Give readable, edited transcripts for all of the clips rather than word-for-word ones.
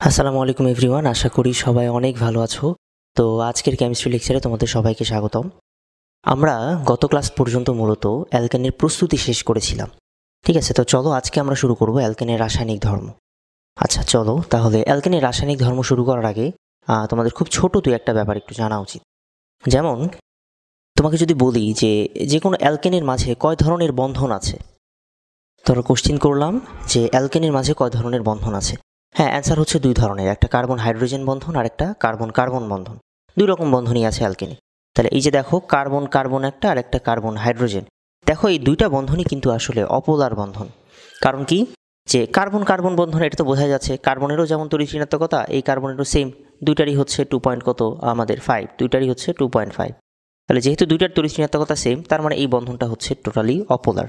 আসসালামু আলাইকুম এভরিওয়ান, আশা করি সবাই অনেক ভালো আছো। তো আজকের কেমিস্ট্রি লেকচারে তোমাদের সবাইকে স্বাগতম। আমরা গত ক্লাস পর্যন্ত মূলত অ্যালকেনের প্রস্তুতি শেষ করেছিলাম। ঠিক আছে, তো চলো আজকে আমরা শুরু করব অ্যালকেনের রাসায়নিক ধর্ম। আচ্ছা চলো তাহলে অ্যালকেনের রাসায়নিক ধর্ম শুরু করার আগে তোমাদের খুব ছোট দুই একটা ব্যাপার একটু জানা উচিত। যেমন তোমাকে যদি বলি যে কোনো অ্যালকেনের মাঝে কয় ধরনের বন্ধন আছে, ধরো কোশ্চিন করলাম যে অ্যালকেনের মাঝে কয় ধরনের বন্ধন আছে। হ্যাঁ, অ্যান্সার হচ্ছে দুই ধরনের, একটা কার্বন হাইড্রোজেন বন্ধন আর একটা কার্বন কার্বন বন্ধন। দুই রকম বন্ধনই আছে অ্যালকেনে। তাহলে এই যে দেখো কার্বন কার্বন একটা আর একটা কার্বন হাইড্রোজেন, দেখো এই দুইটা বন্ধনই কিন্তু আসলে অপোলার বন্ধন। কারণ কি, যে কার্বন কার্বন বন্ধন এটা তো বোঝা যাচ্ছে, কার্বনেরও যেমন তড়িৎ ঋণাত্মকতা, এই কার্বনেরও সেম, দুইটারই হচ্ছে 2 পয়েন্ট কত আমাদের 5, দুইটারই হচ্ছে 2.5। তাহলে যেহেতু দুইটার তড়িৎ ঋণাত্মকতা সেম, তার মানে এই বন্ধনটা হচ্ছে টোটালি অপোলার,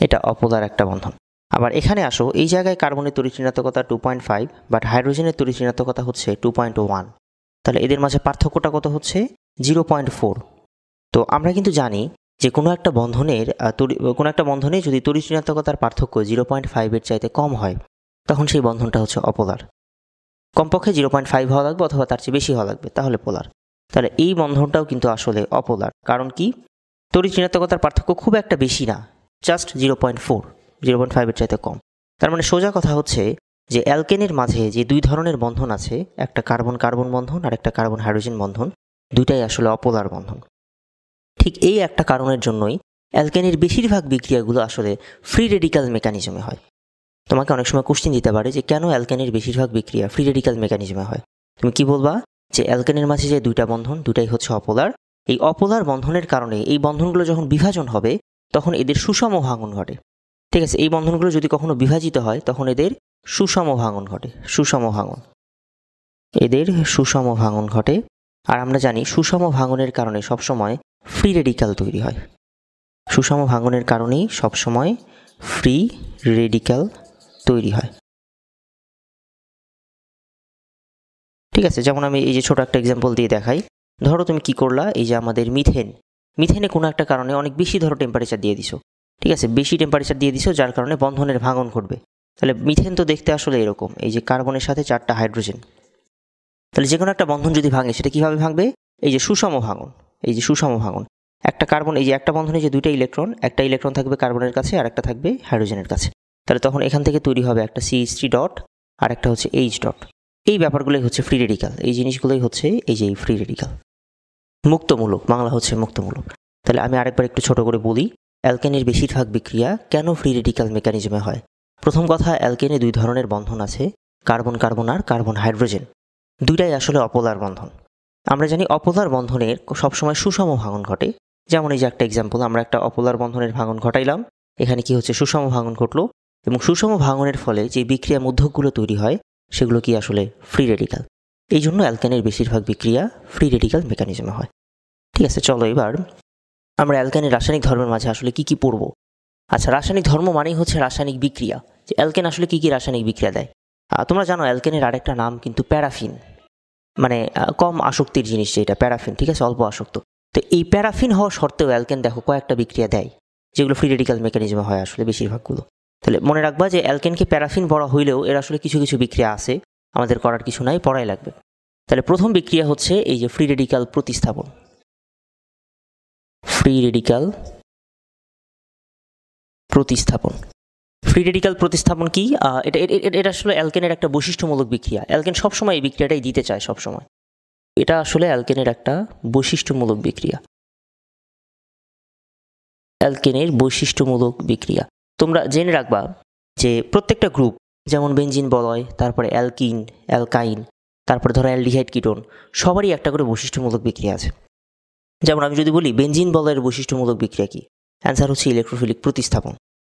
এটা অপোলার একটা বন্ধন। আবার এখানে আসো, এই জায়গায় কার্বনের তড়িৎ ঋণাত্মকতা 2.5, বাট হাইড্রোজেনের তড়িৎ ঋণাত্মকতা হচ্ছে 2.1। তাহলে এদের মাঝে পার্থক্যটা কত হচ্ছে 0.4। তো আমরা কিন্তু জানি যে কোনো একটা বন্ধনে যদি তড়িৎ ঋণাত্মকতার পার্থক্য 0.5-এর চাইতে কম হয়, তখন সেই বন্ধনটা হচ্ছে অপোলার। কমপক্ষে 0.5 হওয়া লাগবে অথবা তার চেয়ে বেশি হওয়া লাগবে, তাহলে পোলার। তাহলে এই বন্ধনটাও কিন্তু আসলে অপোলার, কারণ কি, তড়িৎ ঋণাত্মকতার পার্থক্য খুব একটা বেশি না, জাস্ট 0.4, 0.5-এর চাইতে কম। তার মানে সোজা কথা হচ্ছে যে অ্যালকেনের মাঝে যে দুই ধরনের বন্ধন আছে, একটা কার্বন কার্বন বন্ধন আর একটা কার্বন হাইড্রোজেন বন্ধন, দুইটাই আসলে অপোলার বন্ধন। ঠিক এই একটা কারণের জন্যই অ্যালকেনের বেশিরভাগ বিক্রিয়াগুলো আসলে ফ্রি রেডিক্যাল মেকানিজমে হয়। তোমাকে অনেক সময় কোশ্চেন দিতে পারে যে কেন অ্যালকেনের বেশিরভাগ বিক্রিয়া ফ্রি রেডিক্যাল মেকানিজমে হয়। তুমি কি বলবা, যে অ্যালকেনের মাঝে যে দুইটা বন্ধন, দুটাই হচ্ছে অপোলার। এই অপোলার বন্ধনের কারণে এই বন্ধনগুলো যখন বিভাজন হবে, তখন এদের সুষম ভাঙন ঘটে। ঠিক আছে, এই বন্ধনগুলো যদি কখনো বিভাজিত হয়, তখন এদের সুষম ভাঙন ঘটে, এদের সুষম ভাঙন ঘটে। আর আমরা জানি সুষম ভাঙনের কারণে সবসময় ফ্রি রেডিক্যাল তৈরি হয়, সুষম ভাঙনের কারণেই সবসময় ফ্রি রেডিক্যাল তৈরি হয়। ঠিক আছে, যেমন আমি এই যে ছোট একটা এক্সাম্পল দিয়ে দেখাই। ধরো তুমি কি করলা, এই যে আমাদের মিথেনে কোনো একটা কারণে অনেক বেশি ধরো টেম্পারেচার দিয়ে দিছো। ঠিক আছে, বেশি টেম্পারেচার দিয়ে দিছো, যার কারণে বন্ধনের ভাঙন ঘটবে। তাহলে মিথেন তো দেখতে আসলে এরকম, এই যে কার্বনের সাথে 4টা হাইড্রোজেন। তাহলে যে কোনো একটা বন্ধন যদি ভাঙে, সেটা কিভাবে ভাঙবে, এই যে সুষম ভাঙন, এই যে সুষম ভাঙন। একটা কার্বন, এই যে একটা বন্ধনে যে দুইটা ইলেকট্রন, একটা ইলেকট্রন থাকবে কার্বনের কাছে আর একটা থাকবে হাইড্রোজেনের কাছে। তাহলে তখন এখান থেকে তৈরি হবে একটা CH3 ডট আর একটা হচ্ছে H ডট। এই ব্যাপারগুলোই হচ্ছে ফ্রি রেডিক্যাল, এই জিনিসগুলোই হচ্ছে এই যে ফ্রি রেডিক্যাল, মুক্তমূলক, বাংলা হচ্ছে মুক্তমূলক। তাহলে আমি আরেকবার একটু ছোট করে বলি, অ্যালকেনের বেশিরভাগ বিক্রিয়া কেন ফ্রি রেডিক্যাল মেকানিজমে হয়। প্রথম কথা, অ্যালকেনে দুই ধরনের বন্ধন আছে, কার্বন কার্বন আর কার্বন হাইড্রোজেন, দুইটাই আসলে অপোলার বন্ধন। আমরা জানি অপোলার বন্ধনের সবসময় সুষম ভাঙন ঘটে। যেমন এই যে একটা এক্সাম্পল, আমরা একটা অপোলার বন্ধনের ভাঙন ঘটাইলাম, এখানে কি হচ্ছে সুষম ভাঙন ঘটলো, এবং সুষম ভাঙনের ফলে যে বিক্রিয়া মধ্যকগুলো তৈরি হয়, সেগুলো কি আসলে ফ্রি রেডিক্যাল। এই জন্য অ্যালকেনের বেশিরভাগ বিক্রিয়া ফ্রি রেডিক্যাল মেকানিজমে হয়। ঠিক আছে, চলো এবার আমরা অ্যালকেনের রাসায়নিক ধর্মের মাঝে আসলে কি কি পড়ব। আচ্ছা, রাসায়নিক ধর্ম মানেই হচ্ছে রাসায়নিক বিক্রিয়া, যে অ্যালকেন আসলে কি কি রাসায়নিক বিক্রিয়া দেয়। তোমরা জানো অ্যালকেনের আরেকটা নাম কিন্তু প্যারাফিন, মানে কম আসক্তির জিনিস যেটা প্যারাফিন, ঠিক আছে, অল্প আসক্ত। তো এই প্যারাফিন হওয়া সত্ত্বেও অ্যালকেন দেখো কয়েকটা বিক্রিয়া দেয়, যেগুলো ফ্রি রেডিক্যাল মেকানিজমে হয় আসলে বেশিরভাগগুলো। তাহলে মনে রাখবা যে অ্যালকেনকে প্যারাফিন বলা হইলেও এর আসলে কিছু কিছু বিক্রিয়া আছে, আমাদের করার কিছু নাই, পড়াই লাগবে। তাহলে প্রথম বিক্রিয়া হচ্ছে এই যে ফ্রি রেডিক্যাল প্রতিস্থাপন। ফ্রি রেডিক্যাল প্রতিস্থাপন, ফ্রি রেডিক্যাল প্রতিস্থাপন কি, এটা আসলে অ্যালকেনের একটা বৈশিষ্ট্যমূলক বিক্রিয়া। অ্যালকেন সবসময় এই বিক্রিয়াটাই দিতে চায় সবসময়, এটা আসলে অ্যালকেনের একটা বৈশিষ্ট্যমূলক বিক্রিয়া, অ্যালকেনের বৈশিষ্ট্যমূলক বিক্রিয়া। তোমরা জেনে রাখবা যে প্রত্যেকটা গ্রুপ, যেমন বেনজিন বলয়, তারপরে অ্যালকিন, অ্যালকাইন, তারপরে ধরো অ্যালডিহাইড কিটোন, সবারই একটা করে বৈশিষ্ট্যমূলক বিক্রিয়া আছে। যেমন আমি যদি বলি বেনজিন বলয়ের বৈশিষ্ট্যমূলক বিক্রিয়া কি, অ্যান্সার হচ্ছে ইলেকট্রোফিলিক প্রতিস্থাপন।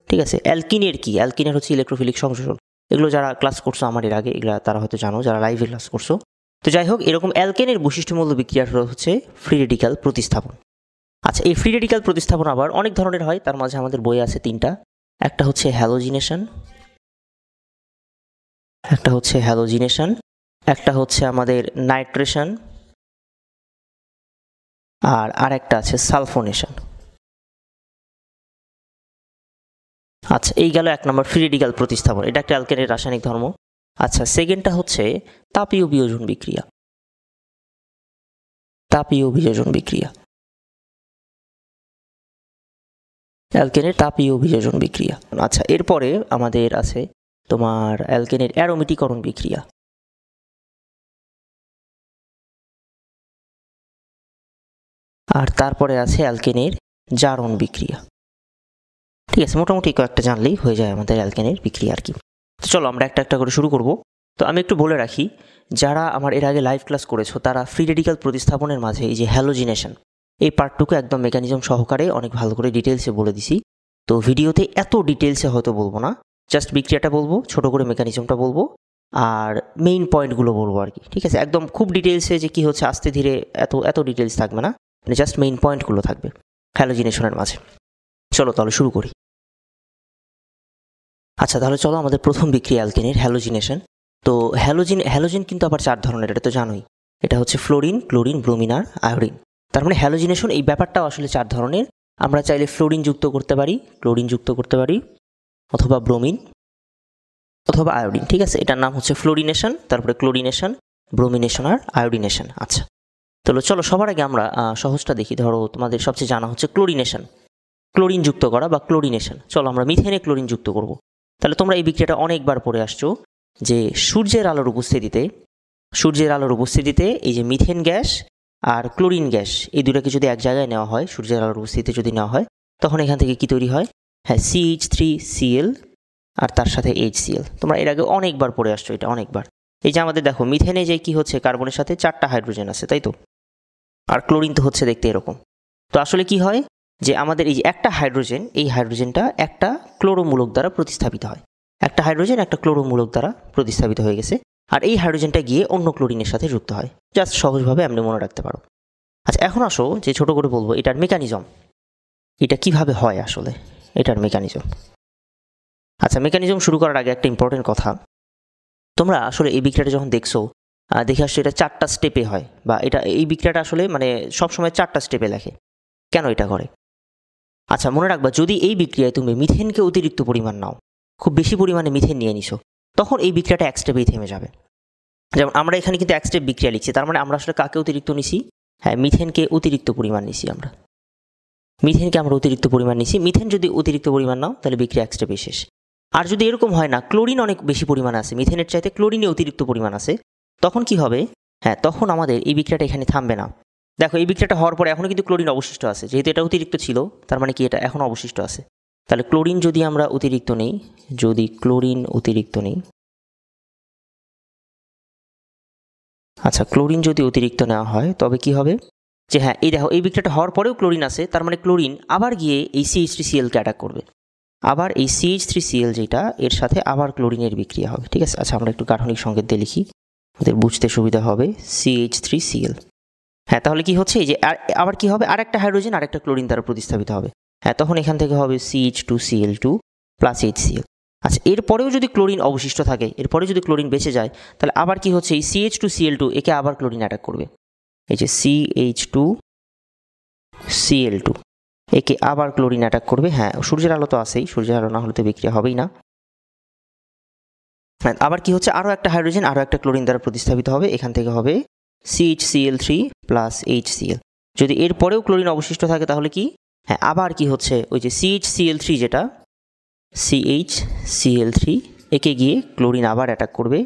ঠিক আছে, অ্যালকিনের কি, অ্যালকিনের হচ্ছে ইলেকট্রোফিলিক সংযোজন। এগুলো যারা ক্লাস করছো আমার এর আগে, এগুলো তারা হয়তো জানো, যারা লাইভে ক্লাস করছো। তো যাই হোক, এরকম অ্যালকেনের বৈশিষ্ট্যমূলক বিক্রিয়াটা হচ্ছে ফ্রি রেডিক্যাল প্রতিস্থাপন। আচ্ছা, এই ফ্রি রেডিক্যাল প্রতিস্থাপন আবার অনেক ধরনের হয়, তার মাঝে আমাদের বই আছে 3টা। একটা হচ্ছে হ্যালোজিনেশন, একটা হচ্ছে আমাদের নাইট্রেশন, আর আরেকটা আছে সালফোনেশন। আচ্ছা, এই গেল 1 নম্বর ফ্রি রেডিক্যাল প্রতিস্থাপন, এটা একটা অ্যালকেনের রাসায়নিক ধর্ম। আচ্ছা, সেকেন্ডটা হচ্ছে তাপীয় বিয়োজন বিক্রিয়া। তাপীয় বিয়োজন বিক্রিয়া, অ্যালকেনের তাপীয় বিয়োজন বিক্রিয়া। আচ্ছা, এরপরে আমাদের আছে তোমার অ্যালকেনের অ্যারোমেটিকরণ বিক্রিয়া। আর তারপরে আছে অ্যালকেনের জারণ বিক্রিয়া। ঠিক আছে, মোটামুটি কয়েকটা জানলেই হয়ে যায় আমাদের অ্যালকেনের বিক্রিয়া আর কি। তো চলো আমরা একটা একটা করে শুরু করব। তো আমি একটু বলে রাখি, যারা আমার এর আগে লাইভ ক্লাস করেছো তারা ফ্রি রেডিক্যাল প্রতিস্থাপনের মাঝে এই যে হ্যালোজিনেশন, এই পার্টটুকু একদম মেকানিজম সহকারে অনেক ভালো করে ডিটেলসে বলে দিছি। তো ভিডিওতে এত ডিটেলসে হয়তো বলবো না, জাস্ট বিক্রিয়াটা বলবো, ছোট করে মেকানিজমটা বলবো, আর মেইন পয়েন্টগুলো বলবো আর কি। ঠিক আছে, একদম খুব ডিটেলসে যে কী হচ্ছে আস্তে ধীরে এত এত ডিটেলস থাকবে না, মানে জাস্ট মেইন পয়েন্টগুলো থাকবে হ্যালোজিনেশনের মাঝে। চলো তাহলে শুরু করি। আচ্ছা, তাহলে চলো আমাদের প্রথম বিক্রিয়া অ্যালকেনের হ্যালোজিনেশন। তো হ্যালোজিন কিন্তু আবার 4 ধরনের, এটা তো জানোই। এটা হচ্ছে ফ্লোরিন, ক্লোরিন, ব্রোমিন আর আয়োডিন। তার মানে হ্যালোজিনেশন এই ব্যাপারটাও আসলে 4 ধরনের। আমরা চাইলে ফ্লোরিন যুক্ত করতে পারি, ক্লোরিন যুক্ত করতে পারি, অথবা ব্রোমিন অথবা আয়োডিন। ঠিক আছে, এটার নাম হচ্ছে ফ্লোরিনেশন, তারপরে ক্লোরিনেশন, ব্রোমিনেশন আর আয়োডিনেশন। আচ্ছা, তাহলে চলো সবার আগে আমরা সহজটা দেখি। ধরো তোমাদের সবচেয়ে জানা হচ্ছে ক্লোরিনেশন, ক্লোরিন যুক্ত করা বা ক্লোরিনেশন। চলো আমরা মিথেনে ক্লোরিন যুক্ত করব। তাহলে তোমরা এই বিক্রিয়াটা অনেকবার পড়ে আসছো যে সূর্যের আলোর উপস্থিতিতে এই যে মিথেন গ্যাস আর ক্লোরিন গ্যাস, এই দুটাকে যদি এক জায়গায় নেওয়া হয়, সূর্যের আলোর উপস্থিতিতে যদি নেওয়া হয়, তখন এখান থেকে কি তৈরি হয়? হ্যাঁ, CH3Cl আর তার সাথে HCl। তোমরা এর আগে অনেকবার পড়ে আসছো এটা, অনেকবার। এই যে আমাদের দেখো মিথেনে যে কি হচ্ছে, কার্বনের সাথে 4টা হাইড্রোজেন আছে, তাই তো? আর ক্লোরিন তো হচ্ছে দেখতে এরকম। তো আসলে কি হয় যে আমাদের এই যে একটা হাইড্রোজেন, এই হাইড্রোজেনটা একটা ক্লোরোমূলক দ্বারা প্রতিস্থাপিত হয়। একটা হাইড্রোজেন একটা ক্লোরোমূলক দ্বারা প্রতিস্থাপিত হয়ে গেছে, আর এই হাইড্রোজেনটা গিয়ে অন্য ক্লোরিনের সাথে যুক্ত হয়। জাস্ট সহজভাবে এমনি মনে রাখতে পারো। আচ্ছা, এখন আসো যে ছোট করে বলবো এটার মেকানিজম, এটা কিভাবে হয় আসলে, এটার মেকানিজম। আচ্ছা, মেকানিজম শুরু করার আগে একটা ইম্পর্টেন্ট কথা, তোমরা আসলে এই বিক্রিয়াটা যখন দেখছো, দেখে আসছো এটা 4টা স্টেপে হয়, বা এই বিক্রিয়াটা আসলে মানে সবসময় 4টা স্টেপে লেখে। কেন এটা করে? আচ্ছা, মনে রাখবা, যদি এই বিক্রিয়ায় তুমি মিথেনকে অতিরিক্ত পরিমাণ নাও, খুব বেশি পরিমাণে মিথেন নিয়ে নিছো, তখন এই বিক্রিয়াটা এক স্টেপেই থেমে যাবে। যেমন আমরা এখানে কিন্তু এক স্টেপ বিক্রিয়া লিখছি, তার মানে আমরা আসলে কাকে অতিরিক্ত নিছি? হ্যাঁ, মিথেনকে অতিরিক্ত পরিমাণ নিছি আমরা। মিথেন যদি অতিরিক্ত পরিমাণ নাও, তাহলে বিক্রিয়া এক স্টেপে শেষ। আর যদি এরকম হয় না, ক্লোরিন অনেক বেশি পরিমাণ আছে, মিথেনের চাইতে ক্লোরিনে অতিরিক্ত পরিমাণ আছে, তখন কি হবে? হ্যাঁ, তখন আমাদের এই বিক্রিয়াটা এখানে থামবে না। দেখো, এই বিক্রিয়াটা হওয়ার পরে এখনও কিন্তু ক্লোরিন অবশিষ্ট আছে, যেহেতু এটা অতিরিক্ত ছিল, তার মানে কি এটা এখন অবশিষ্ট আছে। তাহলে ক্লোরিন যদি আমরা অতিরিক্ত নেই, আচ্ছা, ক্লোরিন যদি অতিরিক্ত নেওয়া হয়, তবে কি হবে? যে হ্যাঁ, এই দেখো, এই বিক্রিয়াটা হওয়ার পরেও ক্লোরিন আছে, তার মানে ক্লোরিন আবার গিয়ে এই CH3Cl-কে অ্যাটাক করবে। আবার এই CH3Cl যেটা, এর সাথে আবার ক্লোরিনের বিক্রিয়া হবে। ঠিক আছে, আচ্ছা আমরা একটু গাঠনিক সংকেত দিয়ে লিখি, আমাদের বুঝতে সুবিধা হবে। CH3Cl। হ্যাঁ, তাহলে কি হচ্ছে? এই যে আবার কি হবে? আরেকটা হাইড্রোজেন আরেকটা ক্লোরিন দ্বারা প্রতিস্থাপিত হবে। হ্যাঁ, তখন এখান থেকে হবে CH2Cl2 প্লাস HCl। আচ্ছা, এরপরেও যদি ক্লোরিন অবশিষ্ট থাকে, এরপরে যদি ক্লোরিন বেঁচে যায়, তাহলে আবার কি হচ্ছে? এই CH2Cl2 একে আবার ক্লোরিন অ্যাটাক করবে। এই যে CH2Cl2 একে আবার ক্লোরিন অ্যাটাক করবে। হ্যাঁ, সূর্যের আলো তো আছেই, সূর্যের আলো না হলে তো বিক্রিয়া হবেই না। হ্যাঁ, আবার কি হচ্ছে? আরও একটা হাইড্রোজেন আরও একটা ক্লোরিন দ্বারা প্রতিস্থাপিত হবে, এখান থেকে হবে CHCl3 প্লাস HCl। যদি এরপরেও ক্লোরিন অবশিষ্ট থাকে, তাহলে কি? হ্যাঁ, আবার কি হচ্ছে? ওই যে CHCl3 যেটা, CHCl3 একে গিয়ে ক্লোরিন আবার অ্যাটাক করবে।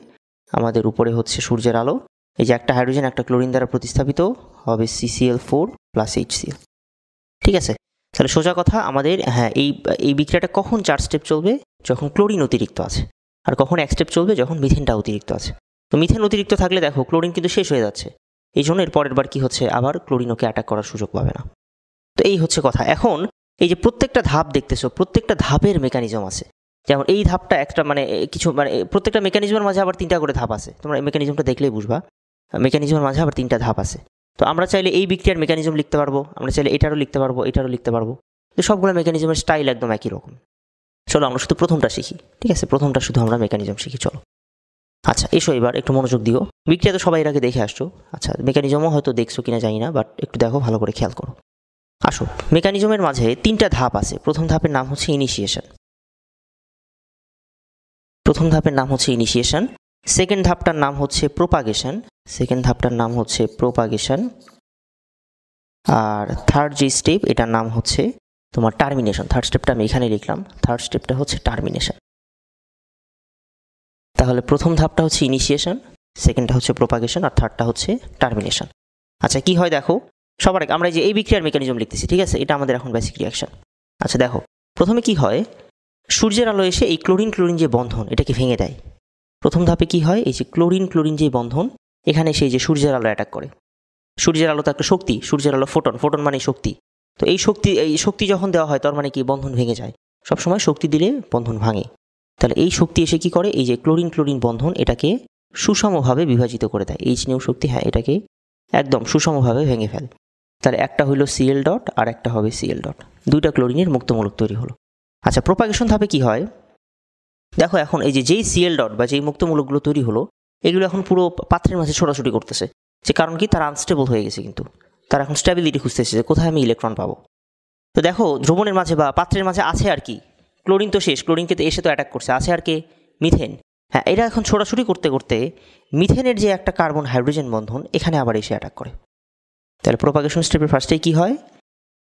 আমাদের উপরে হচ্ছে সূর্যের আলো, এই যে একটা হাইড্রোজেন একটা ক্লোরিন দ্বারা প্রতিস্থাপিত হবে CCl4 প্লাস HCl। ঠিক আছে, তাহলে সোজা কথা আমাদের, হ্যাঁ, এই বিক্রিয়াটা কখন 4 স্টেপ চলবে? যখন ক্লোরিন অতিরিক্ত আছে। আর কখন এক স্টেপ চলবে? যখন মিথেনটা অতিরিক্ত আছে। তো মিথেন অতিরিক্ত থাকলে দেখো ক্লোরিন কিন্তু শেষ হয়ে যাচ্ছে, এই জন্য এর পরের বার কি হচ্ছে? আবার ক্লোরিন ওকে অ্যাটাক করার সুযোগ পাবে না। তো এই হচ্ছে কথা। এখন এই যে প্রত্যেকটা ধাপ দেখতেছো, প্রত্যেকটা ধাপের মেকানিজম আছে। যেমন এই ধাপটা একটা মানে কিছু মানে প্রত্যেকটা মেকানিজমের মাঝে আবার 3টা করে ধাপ আছে, তোমরা এই মেকানিজমটা দেখলেই বুঝবা। মেকানিজমের মাঝে আবার 3টা ধাপ আছে। তো আমরা চাইলে এই বিক্রিয়ার মেকানিজম লিখতে পারবো, আমরা চাইলে এটারও লিখতে পারবো। তো সবগুলো মেকানিজমের স্টাইল একদম একই রকম। চলো আমরা শুধু প্রথমটা শিখি। ঠিক আছে, প্রথমটা শুধু আমরা মেকানিজম শিখি, চলো। আচ্ছা, এসো এবার একটু মনোযোগ দিও। বিক্রিয়া তো সবাই এর আগে দেখে আসছো। আচ্ছা, মেকানিজমও হয়তো দেখছো কিনা জানি না, বাট একটু দেখো, ভালো করে খেয়াল করো। আসো, মেকানিজমের মাঝে 3টা ধাপ আছে। প্রথম ধাপের নাম হচ্ছে ইনিশিয়েশন। সেকেন্ড ধাপটার নাম হচ্ছে প্রোপাগেশন, আর থার্ড যে স্টেপ এটার নাম হচ্ছে তোমার টার্মিনেশন। থার্ড স্টেপটা আমি এখানে লিখলাম, থার্ড স্টেপটা হচ্ছে টার্মিনেশন। তাহলে প্রথম ধাপটা হচ্ছে ইনিশিয়েশন, সেকেন্ডটা হচ্ছে প্রোপাগেশন, আর থার্ডটা হচ্ছে টার্মিনেশন। আচ্ছা কি হয় দেখো, সবার আগে আমরা যে এই বিক্রিয়ার মেকানিজম লিখতেছি, ঠিক আছে, এটা আমাদের এখন বেসিক রিয়াকশন। আচ্ছা দেখো প্রথমে কি হয়, সূর্যের আলো এসে এই ক্লোরিন যে বন্ধন এটাকে ভেঙে দেয়। প্রথম ধাপে কি হয়, এই যে ক্লোরিন যে বন্ধন এখানে সেই যে সূর্যের আলো অ্যাটাক করে। সূর্যের আলো তো একটা শক্তি, সূর্যের আলো ফোটন মানে শক্তি। তো এই শক্তি যখন দেওয়া হয় তার মানে কি বন্ধন ভেঙে যায়। সবসময় শক্তি দিলে বন্ধন ভাঙে। তাহলে এই শক্তি এসে কি করে, এই যে ক্লোরিন বন্ধন এটাকে সুষমভাবে বিভাজিত করে দেয়। এইচ নিউ শক্তি, হ্যাঁ, এটাকে একদম সুষমভাবে ভেঙে ফেলে। তাহলে একটা হইল Cl ডট আর একটা হবে Cl ডট, দুইটা ক্লোরিনের মুক্তমূলক তৈরি হলো। আচ্ছা প্রোপাগেশন ধাপে কি হয় দেখো, এখন এই যে যেই Cl ডট বা যেই মুক্তমূলকগুলো তৈরি হলো এগুলো এখন পুরো পাত্রের মাঝে ছোটাছুটি করতেছে। যে কারণ কি, তারা আনস্টেবল হয়ে গেছে, কিন্তু তারা এখন স্ট্যাবিলিটি খুঁজতেছে যে কোথায় আমি ইলেকট্রন পাবো। তো দেখো দ্রবণের মাঝে বা পাত্রের মাঝে আছে আর কি, ক্লোরিন তো শেষ, ক্লোরিনকে তো এসে তো অ্যাটাক করছে, আছে আর কে, মিথেন। হ্যাঁ, এটা এখন ছোটাছুটি করতে করতে মিথেনের যে একটা কার্বন হাইড্রোজেন বন্ধন এখানে আবার এসে অ্যাটাক করে। তাহলে প্রোপাগেশন স্টেপের ফার্স্টেই কি হয়,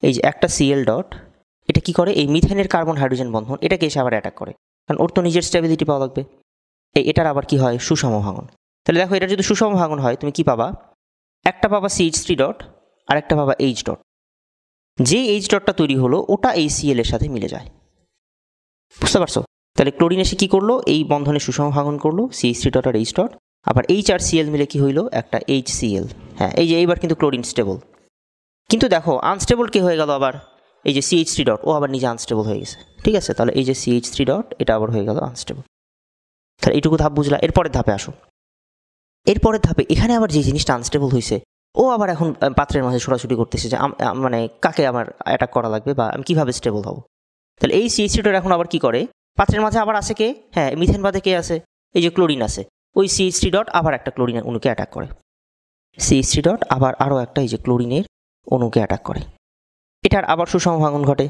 এই যে একটা Cl ডট এটা কি করে, এই মিথেনের কার্বন হাইড্রোজেন বন্ধন এটাকে এসে আবার অ্যাটাক করে, কারণ ওর তো নিজের স্ট্যাবিলিটি পাওয়া লাগবে। এটার আবার কি হয়, সুষম ভাঙন। তাহলে দেখো এটা যদি সুষম ভাঙন হয় তুমি কি পাবা, একটা পাবা CH3 ডট আর একটা পাবা H ডট। যে H ডটটা তৈরি হলো ওটা এই Cl এর সাথে মিলে যায়, বুঝতে পারছো? তাহলে ক্লোরিন এসে কি করলো, এই বন্ধনে সুষম ভাঙন করলো CH3 ডট আর H ডট, আবার H আর Cl মিলে কি হইলো, একটা HCl। হ্যাঁ, এই যে এইবার কিন্তু ক্লোরিন স্টেবল। কিন্তু দেখো আনস্টেবল কে হয়ে গেল আবার, এই যে CH3 ডট ও আবার নিজে আনস্টেবল হয়ে গেছে, ঠিক আছে। তাহলে এই যে CH3 ডট এটা আবার হয়ে গেল আনস্টেবল। তাহলে এইটুকু ধাপ বুঝলা। এরপরের ধাপে আসো, এরপরের ধাপে এখানে আবার যে জিনিসটা আনস্টেবল হয়েছে ও আবার এখন পাত্রের মাঝে ছোটাছুটি করতেছে যে মানে কাকে আমার অ্যাটাক করা লাগবে বা আমি কীভাবে স্টেবল হব। তাহলে এই CH3 ডট এখন আবার কি করে, পাত্রের মাঝে আবার আছে কে, হ্যাঁ মিথেন বাদে কে আছে, এই যে ক্লোরিন আছে, ওই CH3 ডট আবার একটা ক্লোরিন অণুকে অ্যাটাক করে। CH3 ডট আবার আরও একটা এই যে ক্লোরিনের অণুকে অ্যাটাক করে, এটার আবার সুষম ভাঙন ঘটে,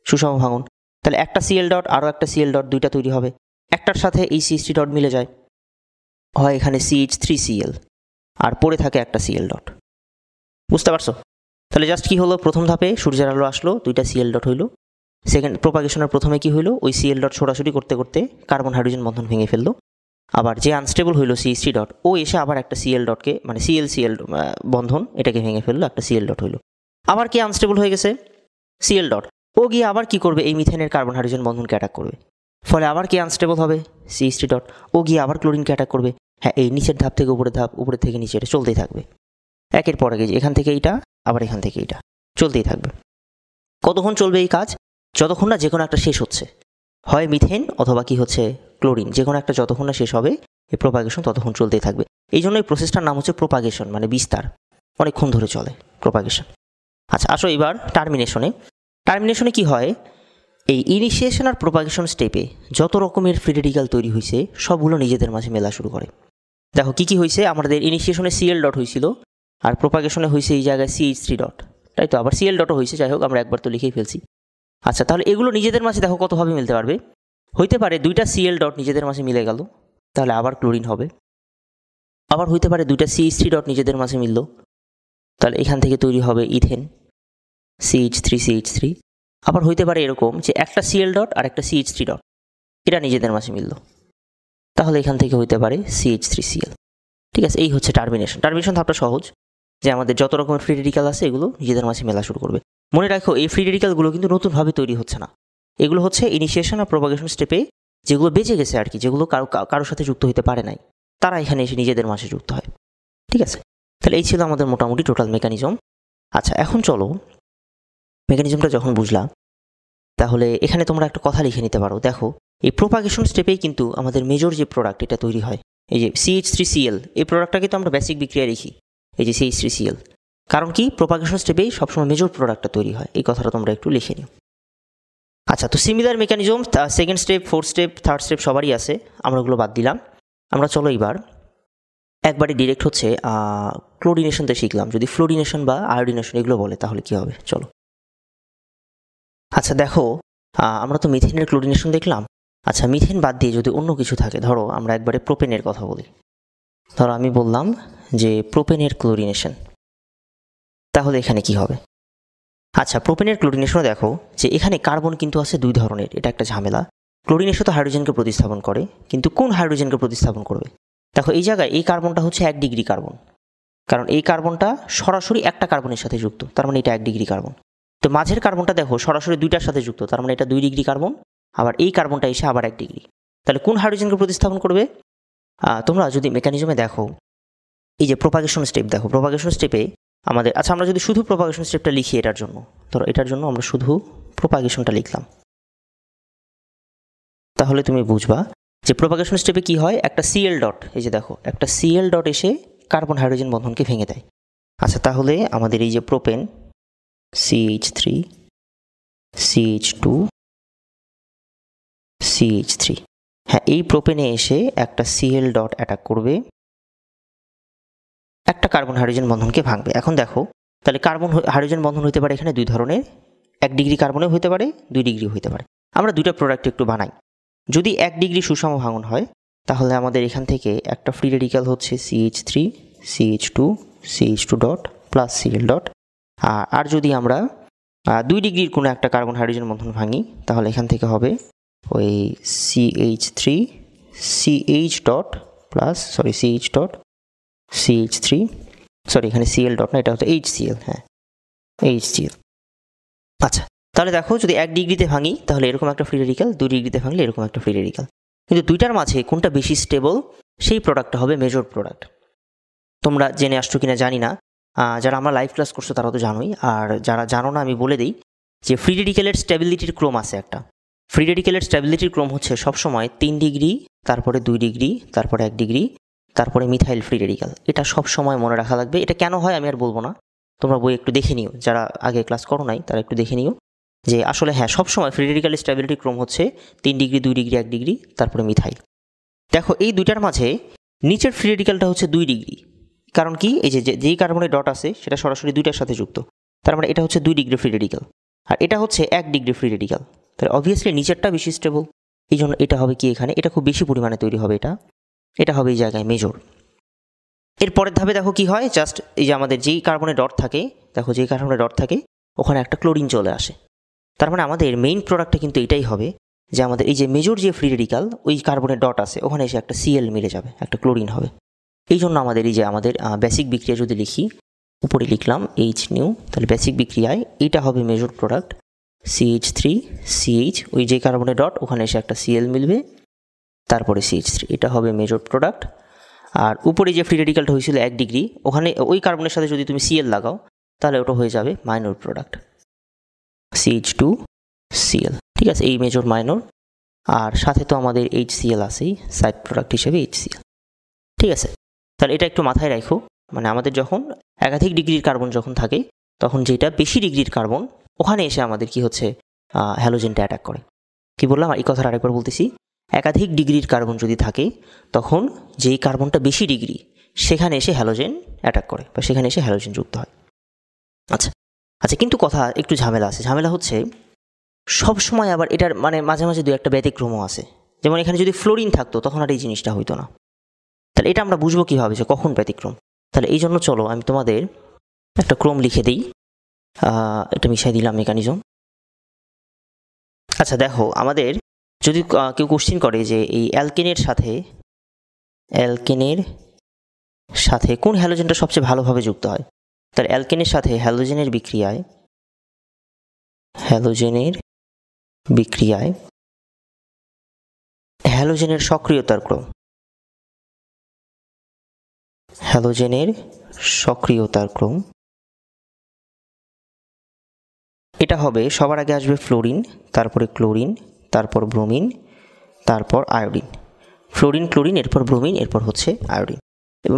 সুষম ভাঙন। তাহলে একটা Cl ডট আরও একটা Cl ডট দুইটা তৈরি হবে, একটার সাথে এই CH3 ডট মিলে যায়, হয় এখানে CH3Cl আর পড়ে থাকে একটা Cl ডট, বুঝতে পারছো? তাহলে জাস্ট কি হলো, প্রথম ধাপে সূর্যের আলো আসলো, দুইটা Cl ডট হইলো। সেকেন্ড প্রোপাগেশনের প্রথমে কি হইলো, ওই Cl ডট ছোটাছুটি করতে করতে কার্বন হাইড্রোজেন বন্ধন ভেঙে ফেললো। আবার যে আনস্টেবল হইলো CH3 ডট ও এসে আবার একটা Cl ডটকে মানে Cl বন্ধন এটাকে ভেঙে ফেললো, একটা Cl ডট হইলো। আবার কি আনস্টেবল হয়ে গেছে Cl ডট, ও গিয়ে আবার কি করবে, এই মিথেনের কার্বন হাইড্রোজেন বন্ধনকে অ্যাটাক করবে, ফলে আবার কি আনস্টেবল হবে CH3 ডট, ও গিয়ে আবার ক্লোরিনকে অ্যাটাক করবে। হ্যাঁ, এই নিচের ধাপ থেকে উপরের ধাপ, উপরের থেকে নিচে, এটা চলতেই থাকবে একের পর এক, এখান থেকে এইটা আবার এখান থেকে এইটা চলতেই থাকবে। কতক্ষণ চলবে এই কাজ, যতক্ষণ না যে কোনো একটা শেষ হচ্ছে, হয় মিথেন অথবা কি হচ্ছে ক্লোরিন, যে কোনো একটা যতক্ষণ না শেষ হবে এই প্রোপাগেশন ততক্ষণ চলতেই থাকবে। এই জন্য এই প্রসেসটার নাম হচ্ছে প্রোপাগেশন, মানে বিস্তার, অনেকক্ষণ ধরে চলে প্রোপাগেশন। আচ্ছা আসো এবার টার্মিনেশনে। টার্মিনেশনে কি হয়, এই ইনিশিয়েশন আর প্রোপাগেশন স্টেপে যত রকমের ফ্রি রেডিক্যাল তৈরি হয়েছে সবগুলো নিজেদের মাঝে মেলা শুরু করে। দেখো কি কি হয়েছে, আমাদের ইনিশিয়েশনে Cl ডট হয়েছিল আর প্রোপাগেশনে হয়েছে এই জায়গায় CH3 ডট, তাই তো, আবার Cl ডটও হয়েছে, যাই হোক আমরা একবার তো লিখেই ফেলছি। আচ্ছা তাহলে এগুলো নিজেদের মাঝে দেখো কতভাবে মিলতে পারবে, হইতে পারে দুইটা Cl ডট নিজেদের মাঝে মিলে গেল, তাহলে আবার ক্লোরিন হবে। আবার হইতে পারে দুইটা CH3 ডট নিজেদের মাঝে মিলল, তাহলে এখান থেকে তৈরি হবে ইথেন CH3CH3। আবার হইতে পারে এরকম যে একটা Cl ডট আর একটা CH3 ডট এটা নিজেদের মাঝে মিলল, তাহলে এখান থেকে হইতে পারে CH3Cl। ঠিক আছে, এই হচ্ছে টার্মিনেশন। টার্মিনেশন ধাপটা সহজ, যে আমাদের যত রকমের ফ্রি রেডিক্যাল আছে এগুলো নিজেদের মাঝে মেলা শুরু করবে। মনে রাখো এই ফ্রি রেডিক্যালগুলো কিন্তু নতুনভাবে তৈরি হচ্ছে না, এগুলো হচ্ছে ইনিশিয়েশন আর প্রোপাগেশন স্টেপে যেগুলো বেঁচে গেছে আর কি, যেগুলো কারোর সাথে যুক্ত হতে পারে নাই, তারা এখানে এসে নিজেদের মাঝে যুক্ত হয়। ঠিক আছে, তাহলে এই ছিল আমাদের মোটামুটি টোটাল মেকানিজম। আচ্ছা এখন চলো মেকানিজমটা যখন বুঝলাম, তাহলে এখানে তোমরা একটা কথা লিখে নিতে পারো। দেখো এই প্রোপাগেশন স্টেপেই কিন্তু আমাদের মেজর যে প্রোডাক্ট এটা তৈরি হয়, এই যে CH3Cl, এই প্রোডাক্টটাকে তো আমরা বেসিক বিক্রিয়া লিখি এই যে CH3Cl, কারণ কি প্রোপাগেশন স্টেপেই সবসময় মেজর প্রোডাক্টটা তৈরি হয়, এই কথাটা তোমরা একটু লিখে নিও। আচ্ছা, তো similar mechanism second step, fourth step, third step সবারই আছে, আমরা ওগুলো বাদ দিলাম। আমরা চলো এবার একবারে ডিরেক্ট হচ্ছে ক্লোরিনেশনতে শিখলাম। যদি ফ্লোরিনেশন বা আয়োডিনেশন এগুলো বলে তাহলে কি হবে, চলো। আচ্ছা দেখো, আমরা তো মিথেনের ক্লোরিনেশন দেখলাম, আচ্ছা, মিথেন বাদ দিয়ে যদি অন্য কিছু থাকে, ধরো আমরা একবারে প্রোপেনের কথা বলি। ধরো আমি বললাম যে প্রোপেনের ক্লোরিনেশন, তাহলে এখানে কি হবে? আচ্ছা, প্রোপেনের ক্লোরিনেশনও দেখো যে এখানে কার্বন কিন্তু আছে দুই ধরনের, এটা একটা ঝামেলা। ক্লোরিন এসে তো হাইড্রোজেনকে প্রতিস্থাপন করে, কিন্তু কোন হাইড্রোজেনকে প্রতিস্থাপন করবে? দেখো এই জায়গায় এই কার্বনটা হচ্ছে 1 ডিগ্রি কার্বন, কারণ এই কার্বনটা সরাসরি একটা কার্বনের সাথে যুক্ত, তার মানে এটা 1 ডিগ্রি কার্বন। তো মাঝের কার্বনটা দেখো সরাসরি দুইটার সাথে যুক্ত, তার মানে এটা 2 ডিগ্রি কার্বন। আবার এই কার্বনটা এসে আবার 1 ডিগ্রি, তাহলে কোন হাইড্রোজেনকে প্রতিস্থাপন করবে? তোমরা যদি মেকানিজমে দেখো, এই যে প্রোপাগেশন স্টেপ দেখো, প্রোপাগেশন স্টেপে আমাদের, আচ্ছা আমরা যদি শুধু প্রোপাগেশন স্টেপটা লিখি এটার জন্য, ধরো এটার জন্য আমরা শুধু প্রোপাগেশনটা লিখলাম, তাহলে তুমি বুঝবা যে প্রোপাগেশন স্টেপে কি হয়, একটা সিএল ডট, এই যে দেখো একটা সিএল ডট এসে কার্বন হাইড্রোজেন বন্ধনকে ভেঙে দেয়। আচ্ছা, তাহলে আমাদের এই যে প্রোপেন CH3 CH2 CH3, হ্যাঁ এই প্রোপেনে এসে একটা সিএল ডট অ্যাটাক করবে, একটা কার্বন হাইড্রোজেন বন্ধনকে ভাঙবে। এখন দেখো তাহলে কার্বন হাইড্রোজেন বন্ধন হতে পারে এখানে দুই ধরনের, 1 ডিগ্রি কার্বনেও হতে পারে, 2 ডিগ্রি হতে পারে। আমরা দুইটা প্রোডাক্ট একটু বানাই। যদি 1 ডিগ্রি সুষম ভাঙন হয় তাহলে আমাদের এখান থেকে একটা ফ্রি রেডিক্যাল হচ্ছে CH3 CH2 CH2 dot plus CL dot. আর যদি আমরা 2 ডিগ্রির কোনো একটা কার্বন হাইড্রোজেন বন্ধন ভাঙি তাহলে এখান থেকে হবে ওই CH3 CH dot plus CH dot CH3, এখানে সিএল ডট না, এটা হচ্ছে HCl, হ্যাঁ HCl। আচ্ছা, তাহলে দেখো যদি 1 ডিগ্রিতে ভাঙি তাহলে এরকম একটা ফ্রি রেডিক্যাল, 2 ডিগ্রিতে ভাঙলে এরকম একটা ফ্রি রেডিক্যাল, কিন্তু দুইটার মাঝে কোনটা বেশি স্টেবল সেই প্রোডাক্টটা হবে মেজর প্রোডাক্ট। তোমরা জেনে আসছো কিনা জানি না, যারা আমরা লাইভ ক্লাস করছো তারা তো জানোই, আর যারা জানো না আমি বলে দিই যে ফ্রি রেডিক্যালের স্টেবিলিটির ক্রম আছে একটা। ফ্রি রেডিক্যালের স্টেবিলিটির ক্রম হচ্ছে সবসময় 3 ডিগ্রি, তারপরে 2 ডিগ্রি, তারপরে 1 ডিগ্রি, তারপরে মিথাইল ফ্রি রেডিক্যাল। এটা সব সময় মনে রাখা লাগবে। এটা কেন হয় আমি আর বলবো না, তোমরা বই একটু দেখে নিও, যারা আগে ক্লাস করো নাই তারা একটু দেখে নিও যে আসলে হ্যাঁ সব সময় ফ্রি রেডিক্যাল স্টেবিলিটি ক্রম হচ্ছে 3 ডিগ্রি, 2 ডিগ্রি, 1 ডিগ্রি, তারপরে মিথাইল। দেখো এই দুইটার মাঝে নিচের ফ্রি রেডিক্যালটা হচ্ছে 2 ডিগ্রি, কারণ কি এই যে যেই কার্বনের ডট আছে সেটা সরাসরি দুইটার সাথে যুক্ত, তার মানে এটা হচ্ছে 2 ডিগ্রি ফ্রি রেডিক্যাল, আর এটা হচ্ছে 1 ডিগ্রি ফ্রি রেডিক্যাল। তাহলে অবভিয়াসলি নিচেরটা বেশি স্টেবল, এই জন্য এটা হবে কি এখানে, এটা খুব বেশি পরিমাণে তৈরি হবে, এটা হবে এই জায়গায় মেজর। এর পরের ধাপে দেখো কি হয়, জাস্ট এই যে আমাদের যেই কার্বনের ডট থাকে, দেখো যেই কার্বনের ডট থাকে ওখানে একটা ক্লোরিন চলে আসে। তার মানে আমাদের মেইন প্রোডাক্টটা কিন্তু এটাই হবে যে আমাদের এই যে মেজর যে ফ্রি রেডিক্যাল ওই কার্বনের ডট আছে ওখানে এসে একটা সিএল মিলে যাবে, একটা ক্লোরিন হবে। এই জন্য আমাদের এই যে আমাদের বেসিক বিক্রিয়া যদি লিখি, উপরে লিখলাম H নিউ, তাহলে বেসিক বিক্রিয়ায় এইটা হবে মেজর প্রোডাক্ট CH3 CH, ওই যে কার্বনের ডট ওখানে এসে একটা সিএল মিলবে, তারপরে CH3, এটা হবে মেজর প্রোডাক্ট। আর উপরে যে ফ্রি রেডিক্যালটা হয়েছিল 1 ডিগ্রি, ওখানে ওই কার্বনের সাথে যদি তুমি সিএল লাগাও তাহলে ওটা হয়ে যাবে মাইনর প্রোডাক্ট CH2 CL, ঠিক আছে, এই মেজর মাইনর। আর সাথে তো আমাদের HCl আছেই সাইড প্রোডাক্ট হিসেবে HCl, ঠিক আছে। তাহলে এটা একটু মাথায় রাখো, মানে আমাদের যখন একাধিক ডিগ্রির কার্বন যখন থাকে তখন যেটা বেশি ডিগ্রির কার্বন ওখানে এসে আমাদের কি হচ্ছে হ্যালোজেনটা অ্যাটাক করে। কি বললাম এই কথাটা আরেকবার বলতেছি, একাধিক ডিগ্রির কার্বন যদি থাকে তখন যেই কার্বনটা বেশি ডিগ্রি সেখানে এসে হ্যালোজেন অ্যাটাক করে বা সেখানে এসে হ্যালোজেন যুক্ত হয়। আচ্ছা আচ্ছা, কিন্তু কথা একটু ঝামেলা আছে, ঝামেলা হচ্ছে সব সময় আবার এটার মানে মাঝে মাঝে দু একটা ব্যতিক্রমও আছে। যেমন এখানে যদি ফ্লোরিন থাকতো তখন আর এই জিনিসটা হইতো না। তাহলে এটা আমরা বুঝবো কীভাবে যে কখন ব্যতিক্রম? তাহলে এই জন্য চলো আমি তোমাদের একটা ক্রম লিখে দিই, এটা মিশাই দিলাম মেকানিজম। আচ্ছা দেখো, আমাদের যদি কেউ কোশ্চেন করে যে এই অ্যালকেনের সাথে কোন হ্যালোজেনটা সবচেয়ে ভালোভাবে যুক্ত হয়, তাহলে অ্যালকেনের সাথে হ্যালোজেনের বিক্রিয়ায় হ্যালোজেনের সক্রিয়তার ক্রম, এটা হবে সবার আগে আসবে ফ্লোরিন, তারপরে ক্লোরিন, তারপর ব্রোমিন, তারপর আয়োডিন। ফ্লোরিন ক্লোরিন, এরপর ব্রোমিন, এরপর হচ্ছে আয়োডিন।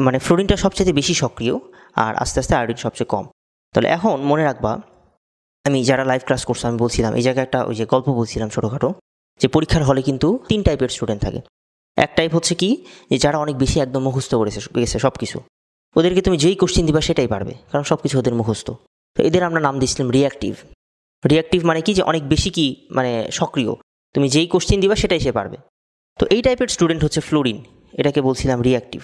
মানে ফ্লোরিনটা সবচেয়ে বেশি সক্রিয় আর আস্তে আস্তে আয়োডিন সবচেয়ে কম। তাহলে এখন মনে রাখবা, আমি যারা লাইভ ক্লাস করছো আমি বলছিলাম এই জায়গায় একটা ওই যে গল্প বলছিলাম ছোটোখাটো, যে পরীক্ষার হলে কিন্তু 3 টাইপের স্টুডেন্ট থাকে। এক টাইপ হচ্ছে কি, যে যারা অনেক বেশি একদম মুখস্থ গেছে সব কিছু, ওদেরকে তুমি যেই কোশ্চেন দিবা সেটাই পারবে, কারণ সব কিছু ওদের মুখস্থ। তো এদের আমরা নাম দিয়েছিলাম রিয়াক্টিভ মানে কি, যে অনেক বেশি কি মানে সক্রিয়, তুমি যেই কোশ্চেন দিবা সেটাই সে পারবে। তো এই টাইপের স্টুডেন্ট হচ্ছে ফ্লোরিন, এটাকে বলছিলাম রিঅ্যাক্টিভ।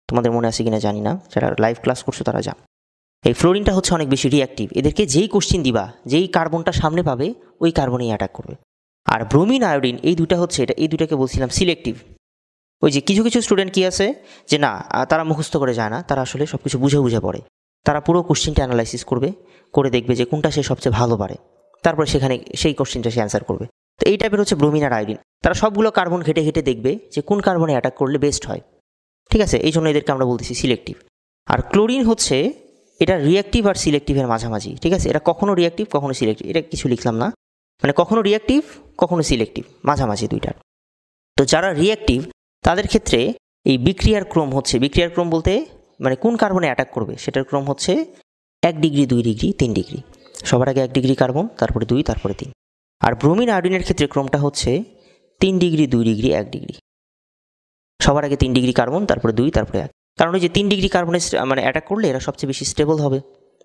তোমাদের মনে আছে কিনা জানি না, যারা লাইভ ক্লাস করছো তারা জান। এই ফ্লোরিনটা হচ্ছে অনেক বেশি রিঅ্যাক্টিভ, এদেরকে যেই কোশ্চেন দিবা, যেই কার্বনটা সামনে পাবে ওই কার্বনেই অ্যাটাক করবে। আর ব্রোমিন আয়োডিন এই দুটা হচ্ছে এই দুটাকে বলছিলাম সিলেক্টিভ। ওই যে কিছু কিছু স্টুডেন্ট কি আছে যে না, তারা মুখস্থ করে যায় না, তারা আসলে সব কিছু বুঝে বুঝে পড়ে। তারা পুরো কোশ্চেনটা অ্যানালাইসিস করবে, করে দেখবে যে কোনটা সে সবচেয়ে ভালো পারে, তারপরে সেখানে সেই কোশ্চেনটা সে অ্যান্সার করবে। তো এই টাইপের হচ্ছে ব্রোমিন আর আয়োডিন। তারা সবগুলো কার্বন ঘেটে ঘেটে দেখবে যে কোন কার্বনে অ্যাটাক করলে বেস্ট হয়, ঠিক আছে? এই জন্য এদেরকে আমরা বলতেছি সিলেক্টিভ। আর ক্লোরিন হচ্ছে এটা রিঅ্যাক্টিভ আর সিলেক্টিভের মাঝামাঝি, ঠিক আছে? এটা কখনো রিঅ্যাক্টিভ কখনো সিলেক্টিভ, এটা কিছু লিখলাম না, মানে কখনো রিঅ্যাক্টিভ কখনো সিলেক্টিভ, মাঝামাঝি দুইটার। তো যারা রিঅ্যাক্টিভ তাদের ক্ষেত্রে এই বিক্রিয়ার ক্রম হচ্ছে, বিক্রিয়ার ক্রম বলতে মানে কোন কার্বনে অ্যাটাক করবে সেটার ক্রম হচ্ছে 1 ডিগ্রি 2 ডিগ্রি 3 ডিগ্রি। সবার আগে 1 ডিগ্রি কার্বন, তারপরে 2, তারপরে 3। আর ব্রোমিন আয়োডিনের ক্ষেত্রে ক্রমটা হচ্ছে 3 ডিগ্রি 2 ডিগ্রি 1 ডিগ্রি। সবার আগে 3 ডিগ্রি কার্বন, তারপরে 2, তারপরে 1। কারণ ওই যে 3 ডিগ্রি কার্বনে মানে অ্যাটাক করলে এরা সবচেয়ে বেশি স্টেবল হবে,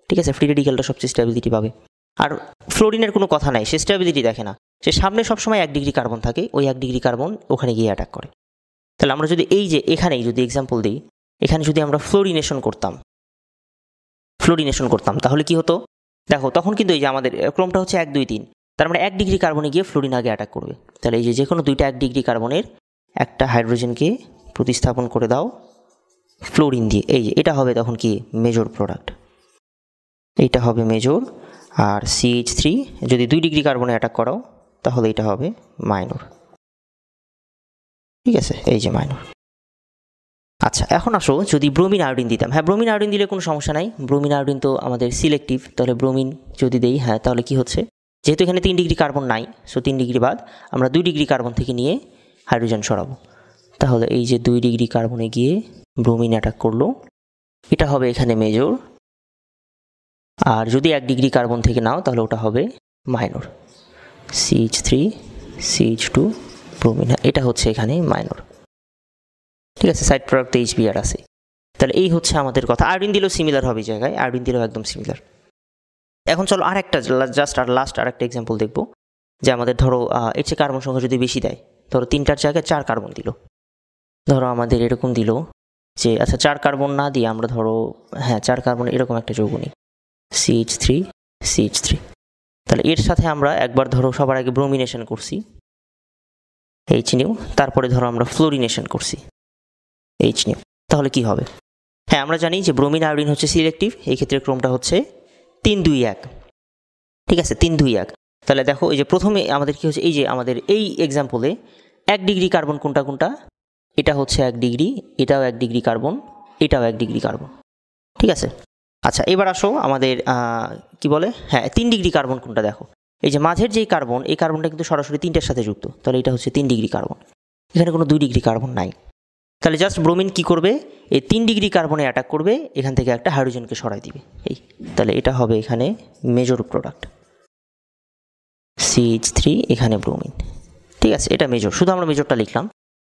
ঠিক আছে? ফ্রি রেডিক্যালটা সবচেয়ে স্টেবিলিটি পাবে। আর ফ্লোরিনের কোনো কথা নাই, সে স্টেবিলিটি দেখে না, সে সামনে সবসময় 1 ডিগ্রি কার্বন থাকে, ওই 1 ডিগ্রি কার্বন ওখানে গিয়ে অ্যাটাক করে। তাহলে আমরা যদি এই যে এখানেই যদি এক্সাম্পল দিই, এখানে যদি আমরা ফ্লোরিনেশন করতাম তাহলে কি হতো দেখো, তখন কিন্তু এই যে আমাদের ক্রমটা হচ্ছে 1 2 3, তার মানে 1 ডিগ্রি কার্বনে গিয়ে ফ্লোরিন আগে অ্যাটাক করবে। তাহলে এই যে কোনো দুইটা 1 ডিগ্রি কার্বনের একটা হাইড্রোজেনকে প্রতিস্থাপন করে দাও ফ্লোরিন দিয়ে, এই যে এটা হবে তখন কি মেজর প্রোডাক্ট, এইটা হবে মেজর। আর CH3 যদি 2 ডিগ্রি কার্বনে অ্যাটাক করাও তাহলে এটা হবে মাইনর, ঠিক আছে? এই যে মাইনর। আচ্ছা, এখন আসো যদি ব্রোমিন আয়োডিন দিতাম, হ্যাঁ ব্রোমিন আয়োডিন দিলে কোনো সমস্যা নাই, ব্রোমিন আয়োডিন তো আমাদের সিলেক্টিভ। তাহলে ব্রোমিন যদি দেই, হ্যাঁ তাহলে কি হচ্ছে, যেহেতু এখানে 3 ডিগ্রি কার্বন নাই, সো 3 ডিগ্রি বাদ আমরা 2 ডিগ্রি কার্বন থেকে নিয়ে হাইড্রোজেন সরাবো। তাহলে এই যে 2 ডিগ্রি কার্বনে গিয়ে ব্রোমিন অ্যাটাক করলো, এটা হবে এখানে মেজর। আর যদি 1 ডিগ্রি কার্বন থেকে নাও তাহলে ওটা হবে মাইনর, CH3 CH2 ব্রোমিন, এটা হচ্ছে এখানে মাইনর, ঠিক আছে? সাইড প্রোডাক্ট HBr আছে। তাহলে এই হচ্ছে আমাদের কথা। আয়োডিন দিলেও সিমিলার হবে, জায়গায় আয়োডিন দিলেও একদম সিমিলার। এখন চলো আরেকটা লাস্ট আরেকটা এক্সাম্পল দেখবো, যে আমাদের ধরো এর চেয়ে কার্বন সংখ্যা যদি বেশি দেয়, ধরো 3টার জায়গায় 4 কার্বন দিল, ধরো আমাদের এরকম দিল যে আচ্ছা 4 কার্বন না দিয়ে আমরা ধরো হ্যাঁ 4 কার্বন এরকম একটা যৌগ নিই, CH3 CH3। তাহলে এর সাথে আমরা একবার ধরো সবার আগে ব্রোমিনেশন করছি H নিউ, তারপরে ধরো আমরা ফ্লোরিনেশন করছি H নিউ, তাহলে কি হবে? হ্যাঁ আমরা জানি যে ব্রোমিন আয়োডিন হচ্ছে সিলেক্টিভ, এই ক্ষেত্রে ক্রমটা হচ্ছে 3 2 1, ঠিক আছে? 3 2 1। তাহলে দেখো এই যে প্রথমে আমাদের কি হচ্ছে, এই যে আমাদের এই এক্সাম্পলে 1 ডিগ্রি কার্বন কোনটা, এটা হচ্ছে 1 ডিগ্রি, এটাও 1 ডিগ্রি কার্বন, এটাও 1 ডিগ্রি কার্বন, ঠিক আছে? আচ্ছা এবার আসো আমাদের কি বলে, হ্যাঁ 3 ডিগ্রি কার্বন কোনটা দেখো, এই যে মাঝের যেই কার্বন, এই কার্বনটা কিন্তু সরাসরি 3টার সাথে যুক্ত, তাহলে এটা হচ্ছে 3 ডিগ্রি কার্বন, এখানে কোনো 2 ডিগ্রি কার্বন নাই। তাহলে জাস্ট ব্রোমিন কি করবে, এই 3 ডিগ্রি কার্বনে অ্যাটাক করবে, এখান থেকে একটা হাইড্রোজেনকে সরাই দিবে, এই। তাহলে এটা হবে এখানে মেজর প্রোডাক্ট, CH3 এখানে ব্রোমিন, ঠিক আছে? এটা মেজর, শুধু আমরা মেজরটা লিখলাম।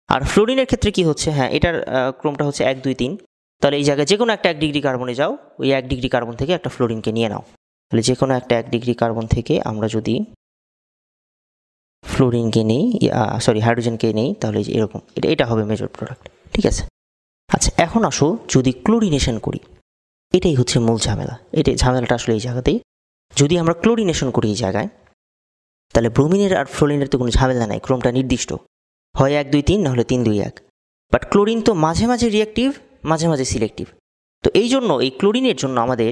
আর ফ্লোরিনের ক্ষেত্রে কি হচ্ছে, হ্যাঁ এটার ক্রমটা হচ্ছে 1 2 3। তাহলে এই জায়গায় যে কোনো একটা 1 ডিগ্রি কার্বনে যাও, ওই 1 ডিগ্রি কার্বন থেকে একটা ফ্লোরিনকে নিয়ে নাও। তাহলে যে কোনো একটা 1 ডিগ্রি কার্বন থেকে আমরা যদি ফ্লোরিনকে নেই, হাইড্রোজেনকে নেই, তাহলে এরকম এটা হবে মেজর প্রোডাক্ট, ঠিক আছে? আচ্ছা এখন আসো যদি ক্লোরিনেশন করি, এটাই হচ্ছে মূল ঝামেলা। ঝামেলাটা আসলে এই জায়গাতেই, যদি আমরা ক্লোরিনেশন করি এই জায়গায়, তাহলে ব্রোমিনের আর ফ্লোরিনের তো কোনো ঝামেলা নাই, ক্রমটা নির্দিষ্ট, হয় 1 2 3 নাহলে 3 2 1। বাট ক্লোরিন তো মাঝে মাঝে রিঅ্যাক্টিভ, মাঝে মাঝে সিলেক্টিভ। তো এই জন্য এই ক্লোরিনের জন্য আমাদের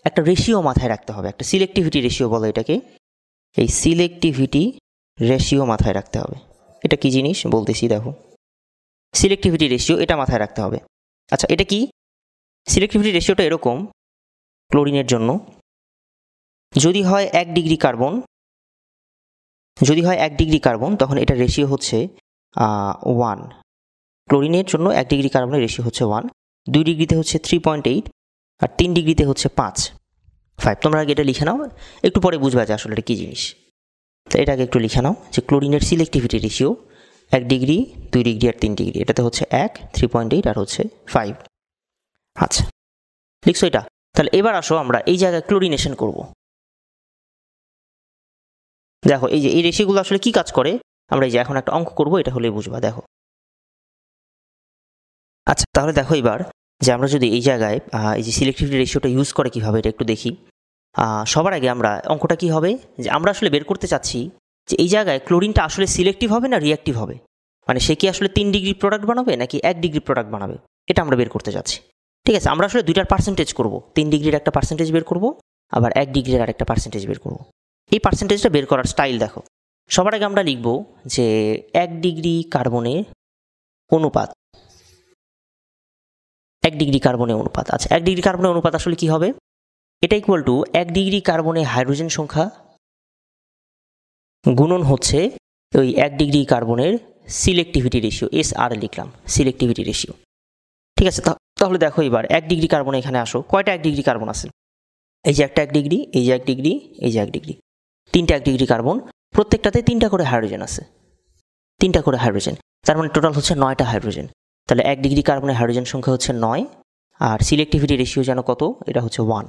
একটা রেশিও মাথায় রাখতে হবে, একটা সিলেক্টিভিটি রেশিও বলো এটাকে, এই সিলেক্টিভিটি রেশিও মাথায় রাখতে হবে। এটা কি জিনিস বলতেছি দেখো, সিলেক্টিভিটি রেশিও, এটা মাথায় রাখতে হবে। আচ্ছা এটা কি, সিলেক্টিভিটি রেশিওটা এরকম, ক্লোরিনের জন্য যদি হয় 1 ডিগ্রি কার্বন, তখন এটা রেশিও হচ্ছে 1। ক্লোরিনের জন্য 1 ডিগ্রি কার্বনের রেশিও হচ্ছে 1, 2 ডিগ্রিতে হচ্ছে 3.8, আর 3 ডিগ্রিতে হচ্ছে 5। তোমরা আগে এটা লিখে নাও, একটু পরে বুঝবা যে আসলে এটা কী জিনিস। তো এটাকে একটু লিখে নাও যে ক্লোরিনের সিলেক্টিভিটি রেশিও 1 ডিগ্রি 2 ডিগ্রি আর 3 ডিগ্রি, এটাতে হচ্ছে 1 3.8 আর হচ্ছে 5। আচ্ছা লিখছো এটা। তাহলে এবার আসো আমরা এই জায়গায় ক্লোরিনেশন করব। দেখো এই যে এই রেশিওগুলো আসলে কি কাজ করে, আমরা এই যে এখন একটা অঙ্ক করব, এটা হলেই বুঝবা। দেখো, আচ্ছা তাহলে দেখো এবার যে আমরা যদি এই জায়গায় এই যে সিলেক্টিভিটি রেশিওটা ইউজ করে কীভাবে এটা একটু দেখি। সবার আগে আমরা অঙ্কটা কি হবে, যে আমরা আসলে বের করতে চাচ্ছি যে এই জায়গায় ক্লোরিনটা আসলে সিলেক্টিভ হবে না রিঅ্যাক্টিভ হবে, মানে সে কি আসলে 3 ডিগ্রি প্রোডাক্ট বানাবে নাকি 1 ডিগ্রি প্রোডাক্ট বানাবে, এটা আমরা বের করতে চাচ্ছি। ঠিক আছে, আমরা আসলে দুইটার পার্সেন্টেজ করব, 3 ডিগ্রির একটা পার্সেন্টেজ বের করব, আবার 1 ডিগ্রির আরেকটা পার্সেন্টেজ বের করব। এই পার্সেন্টেজটা বের করার স্টাইল দেখো। সবার আগে আমরা লিখব যে 1 ডিগ্রি কার্বনের অনুপাত, 1 ডিগ্রি কার্বনের অনুপাত। আচ্ছা 1 ডিগ্রি কার্বনের অনুপাত আসলে কি হবে, এটা ইকুয়াল টু 1 ডিগ্রি কার্বনে হাইড্রোজেন সংখ্যা গুণন হচ্ছে ওই 1 ডিগ্রি কার্বনের সিলেক্টিভিটি রেশিও, SR লিখলাম, সিলেক্টিভিটি রেশিও। ঠিক আছে, তাহলে দেখো এবার 1 ডিগ্রি কার্বন এখানে আসো, কয়টা 1 ডিগ্রি কার্বন আছে, এই যে একটা 1 ডিগ্রি, এই যে 1 ডিগ্রি, এই যে 1 ডিগ্রি, 3টা 1 ডিগ্রি কার্বন, প্রত্যেকটাতে 3টা করে হাইড্রোজেন আছে, 3টা করে হাইড্রোজেন, তার মানে টোটাল হচ্ছে 9টা হাইড্রোজেন। তাহলে 1 ডিগ্রি কার্বনের হাইড্রোজেন সংখ্যা হচ্ছে 9, আর সিলেক্টিভিটি রেশিও যেন কত, এটা হচ্ছে 1,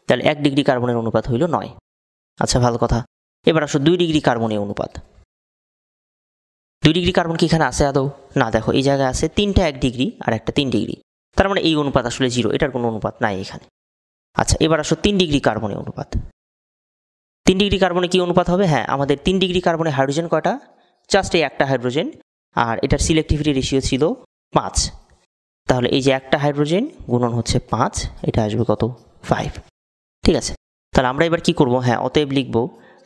তাহলে 1 ডিগ্রি কার্বনের অনুপাত হইল 9। আচ্ছা ভালো কথা, এবার আসো 2 ডিগ্রি কার্বনের অনুপাত। 2 ডিগ্রি কার্বন কি এখানে আছে আদৌ, না, দেখো এই জায়গায় আছে 3টা 1 ডিগ্রি আর একটা 3 ডিগ্রি, তার মানে এই অনুপাত আসলে 0, এটার কোনো অনুপাত নাই এখানে। আচ্ছা এবার আসো 3 ডিগ্রি কার্বনের অনুপাত। 3 ডিগ্রি কার্বনে কি অনুপাত হবে, হ্যাঁ আমাদের 3 ডিগ্রি কার্বনে হাইড্রোজেন কয়টা, জাস্ট এই একটা হাইড্রোজেন, আর এটার সিলেক্টিভিটি রেশিও ছিল 5, তাহলে এই যে একটা হাইড্রোজেন গুণন হচ্ছে 5, এটা আসবে কত, 5। ঠিক আছে, তাহলে আমরা এবার কি করব, হ্যাঁ অতএব লিখব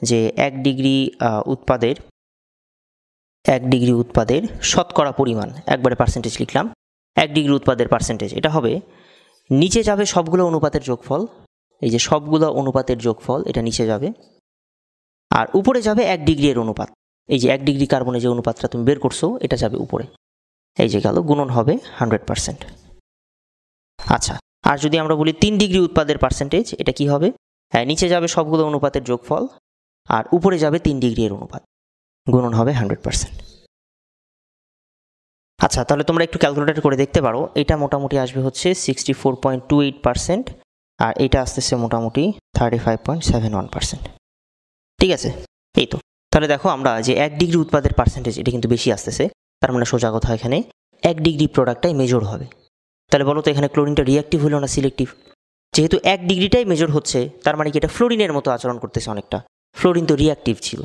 যে 1 ডিগ্রি উৎপাদের শতকরা পরিমাণ, একবারে পার্সেন্টেজ লিখলাম, 1 ডিগ্রি উৎপাদের পার্সেন্টেজ, এটা হবে নিচে যাবে সবগুলো অনুপাতের যোগফল, এই যে সবগুলো অনুপাতের যোগফল এটা নিচে যাবে, আর উপরে যাবে 1 ডিগ্রি এর অনুপাত, এই যে 1 ডিগ্রি কার্বনের যে অনুপাতটা তুমি বের করছো এটা যাবে উপরে, এই যে গেল, গুণন হবে 100%। আচ্ছা, আর যদি আমরা বলি 3 ডিগ্রি উৎপাদের পার্সেন্টেজ, এটা কি হবে, হ্যাঁ নিচে যাবে সবগুলো অনুপাতের যোগফল, আর উপরে যাবে 3 ডিগ্রি এর অনুপাত, গুণন হবে 100%। আচ্ছা তাহলে তোমরা একটু ক্যালকুলেটর করে দেখতে পারো, এটা মোটামুটি আসবে হচ্ছে 64.28%, আর এটা আসতেছে মোটামুটি 35.71%। ঠিক আছে, এই তো, তাহলে দেখো আমরা যে 1 ডিগ্রি উৎপাদের পার্সেন্টেজ এটা কিন্তু বেশি আসতেছে, তার মানে সোজা কথা এখানে 1 ডিগ্রি প্রোডাক্টটাই মেজর হবে। তাহলে বলো তো এখানে ক্লোরিনটা রিঅ্যাক্টিভ হলো না সিলেক্টিভ, যেহেতু 1 ডিগ্রিটাই মেজর হচ্ছে, তার মানে কি এটা ফ্লোরিনের মতো আচরণ করতেছে অনেকটা, ফ্লোরিন তো রিঅ্যাক্টিভ ছিল,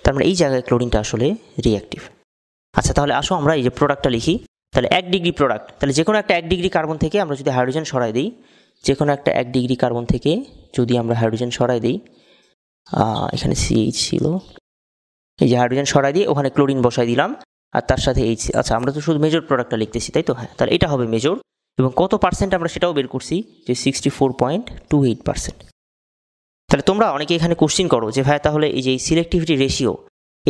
তার মানে এই জায়গায় ক্লোরিনটা আসলে রিঅ্যাক্টিভ। আচ্ছা তাহলে আসো আমরা এই যে প্রোডাক্টটা লিখি, তাহলে 1 ডিগ্রি প্রোডাক্ট, তাহলে যে কোনো একটা 1 ডিগ্রি কার্বন থেকে আমরা যদি হাইড্রোজেন সরাই দিই, যে কোনো একটা 1 ডিগ্রি কার্বন থেকে যদি আমরা হাইড্রোজেন সরাই দিই, এখানে CH ছিল, এই যে হাইড্রোজেন সরাই দিয়ে ওখানে ক্লোরিন বসাই দিলাম, আর তার সাথে H, আচ্ছা আমরা তো শুধু মেজর প্রোডাক্টটা লিখতেছি তাই তো, হ্যাঁ তাহলে এটা হবে মেজর, এবং কত পার্সেন্ট আমরা সেটাও বের করছি যে 64.28%। তাহলে তোমরা অনেকে এখানে কোশ্চিন করো যে ভাই তাহলে এই যে সিলেক্টিভিটি রেশিও,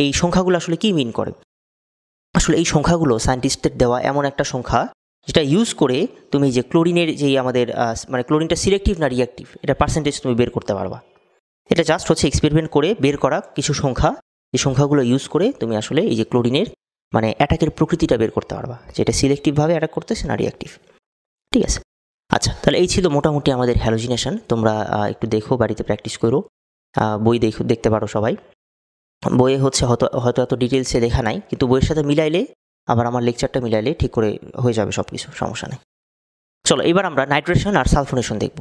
এই সংখ্যাগুলো আসলে কি মিন করে। আসলে এই সংখ্যাগুলো সায়েন্টিস্টদের দেওয়া এমন একটা সংখ্যা যেটা ইউজ করে তুমি যে ক্লোরিনের যেই আমাদের মানে ক্লোরিনটা সিলেক্টিভ না রিঅ্যাক্টিভ এটা পার্সেন্টেজ তুমি বের করতে পারবা। এটা জাস্ট হচ্ছে এক্সপেরিমেন্ট করে বের করা কিছু সংখ্যা, এই সংখ্যাগুলো ইউজ করে তুমি আসলে এই যে ক্লোরিনের মানে অ্যাটাকের প্রকৃতিটা বের করতে পারবা, যে এটা সিলেক্টিভভাবে অ্যাটাক করতেছে না রিঅ্যাক্টিভ। ঠিক আছে, আচ্ছা তাহলে এই ছিল মোটামুটি আমাদের হ্যালোজিনেশন। তোমরা একটু দেখো, বাড়িতে প্র্যাকটিস করো, বই দেখতে পারো সবাই, বইয়ে হচ্ছে হয়তো এত ডিটেলসে দেখা নাই, কিন্তু বইয়ের সাথে মিলাইলে আবার আমার লেকচারটা মিলাইলে ঠিক করে হয়ে যাবে সব কিছু, সমস্যা নেই। চলো এবার আমরা নাইট্রেশন আর সালফোনেশন দেখব।